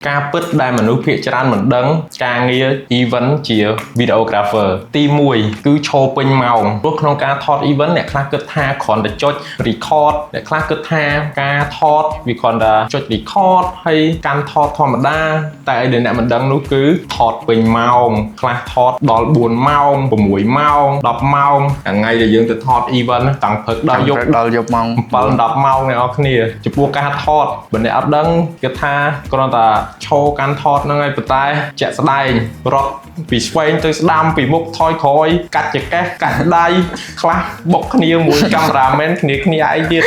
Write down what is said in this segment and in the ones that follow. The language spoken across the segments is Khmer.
ការពិតដែលមនុស្សភាគច្រើនមិនដឹងការងារ event ជា videographer ទី1គឺឈរពេញម៉ោងព្រោះក្នុងការថត event អ្នកខ្លះគិតថាគ្រាន់តែចុច record អ្នកខ្លះគិតថាការថតវាគ្រាន់តែចុច record ហើយកាន់ថតធម្មតាតែឯដែលអ្នកមិនដឹងនោះគឺថតពេញម៉ោងខ្លះថតដល់4ម៉ោង6ម៉ោង10ម៉ោងថ្ងៃដែលយើងទៅថត event តាំងព្រឹកដល់យប់ម៉ោង7 10ម៉ោងអ្នកនរគ្នាចំពោះការថតបើអ្នកអត់ដឹងគិតថាគ្រាន់តែឈរកាន់ថតហ្នឹងហើយប៉ុន្តែជាក់ស្ដែងរត់ពីឆ្វេងទៅស្ដាំពីមុខថយក្រោយកាត់ចកេះកាត់ដៃខ្លះបុកគ្នាមួយកាមេរ៉ាមែនគ្នាឯងទៀត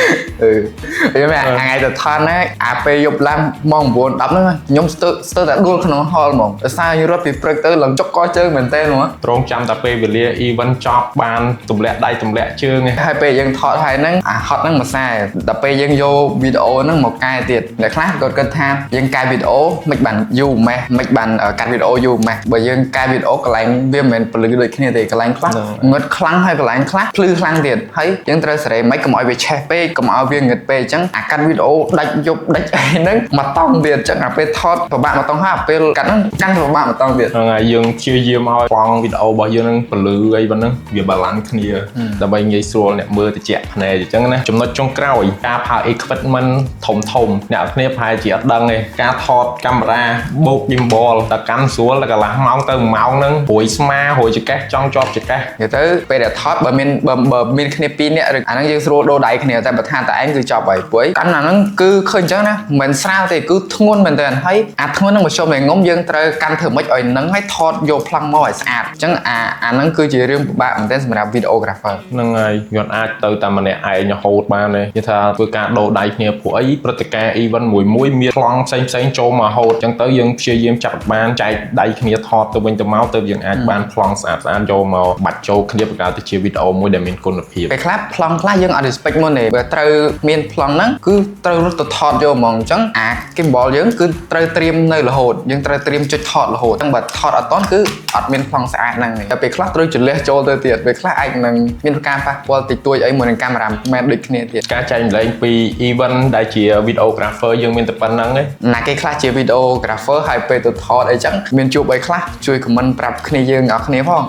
ខ្ញុំថ្ងៃទៅថតណាអាពេលយប់ឡើងម៉ោង 9 10ហ្នឹងខ្ញុំស្ទើរតែដួលក្នុងហលហ្មងដោយសារខ្ញុំរត់ពីព្រឹកទៅឡើងចុកកជើងមែនតើហ្មងត្រង់ចាំតែពេលវេលា event ចប់បានទម្លាក់ដៃទម្លាក់ជើងហើយពេលយើងថតហើយហ្នឹងអាហត់ហ្នឹងមួយខ្សែដល់ពេលយើងយកវីដេអូហ្នឹងមកកែទៀតអ្នកខ្លះគាត់គិតថាយើងកែវីដេអូមិនបានយូរម៉េះមិនបានកាត់វីដេអូយូរម៉េះបើយើងកែវីដេអូកន្លែងវាមិនមែនពលឺដូចគ្នាទេកន្លែងខ្លះងឹតខ្លាំងហើយកន្លែងខ្លះភ្លឺខ្លាំងទៀតហើយយើងត្រូវសេរីមិនកុំឲ្យវាឆេះពេកកុំឲ្យវាងឹតពេកអញ្ចឹងអាកាត់វីដេអូដាច់យប់ដាច់អីហ្នឹងមកតង់ទៀតអញ្ចឹងអាពេលថតពិបាកមកតង់ហើយពេលកាត់ហ្នឹងកាន់ពិបាកមកតង់ទៀតហ្នឹងហើយយើងព្យាយាមឲ្យប្លង់វីដេអូរបស់យើងហ្នឹងពលឺអីប៉ុណ្ណឹងវាបាឡាន់គ្នាដើម្បីងាយស្រួលអ្នកមើលតិចភ្នែកអញ្ចឹងណាចំណុចចុងក្រោយការប្រើ equipment ធំអ្នកគ្នាប្រហែលជាអត់ដឹងទេការថតកាមេរ៉ាបូក gimbal តែកាន់ស្រួលតែកន្លះម៉ោងទៅ1ម៉ោងហ្នឹងរួយស្មារួយចកេះចង់ជាប់ចកេះនិយាយទៅពេលដែលថតបើមានគ្នា2នាក់អាហ្នឹងយើងស្រួលដូរដៃគ្នាតែបើថាតែឯងគឺចប់ហើយព្រោះកាន់អាហ្នឹងគឺឃើញអញ្ចឹងណាមិនស្រាលទេគឺធ្ងន់មែនតើហើយអាធ្ងន់ហ្នឹងមកជុំឲ្យងុំយើងត្រូវកាន់ធ្វើម៉េចឲ្យហ្នឹងឲ្យថតយកប្លង់មកឲ្យស្អាតអញ្ចឹងអាហ្នឹងគឺជារឿងពិបាកមែនតើសម្រាប់ videographer ហ្នឹងហើយយើងអាចទៅតែម្នាក់ឯងរហូតបានទេនិយាយថាធ្វើការដូរដៃគ្នាព្រោះអីព្រឹត្តិការណ៍ event មួយមានប្លង់ផ្សេងចូលមករហូតអញ្ចឹងទៅយើងព្យាយាមចាប់បានចែកដៃគ្នាថតទៅវិញទៅមកទៅយើងអាចបានប្លង់ស្អាតយកមកបាច់ចូលគ្នាបង្កើតទៅជាវីដេអូមួយដែលមានគុណភាពពេលខ្លះប្លង់ខ្លះយើងអត់ respect មុនទេបើត្រូវមានប្លង់ហ្នឹងគឺត្រូវរត់ទៅថតយកហ្មងអញ្ចឹងអា gimbal យើងគឺត្រូវត្រៀមនៅរហូតយើងត្រូវត្រៀមចុចថតរហូតអញ្ចឹងបើថតអត់តន់គឺអត់មានប្លង់ស្អាតហ្នឹងទេតែពេលខ្លះត្រូវចលះចូលទៅទៀតពេលខ្លះអាចនឹងមានការប៉ះពាល់តិចតួចអីមួយនឹងកាមេរ៉ាមែនដូចគ្នាទៀតការចែកម្លែងពី event ដែលជា videographer យើងមានតែប៉ុណ្្នឹងទេណាគេខ្លះជា videographer ហើយពេលទៅថតអីចឹងមានជួបអីខ្លះជួយ comment ប្រាប់គ្នាយើងអ្នកគ្នាផង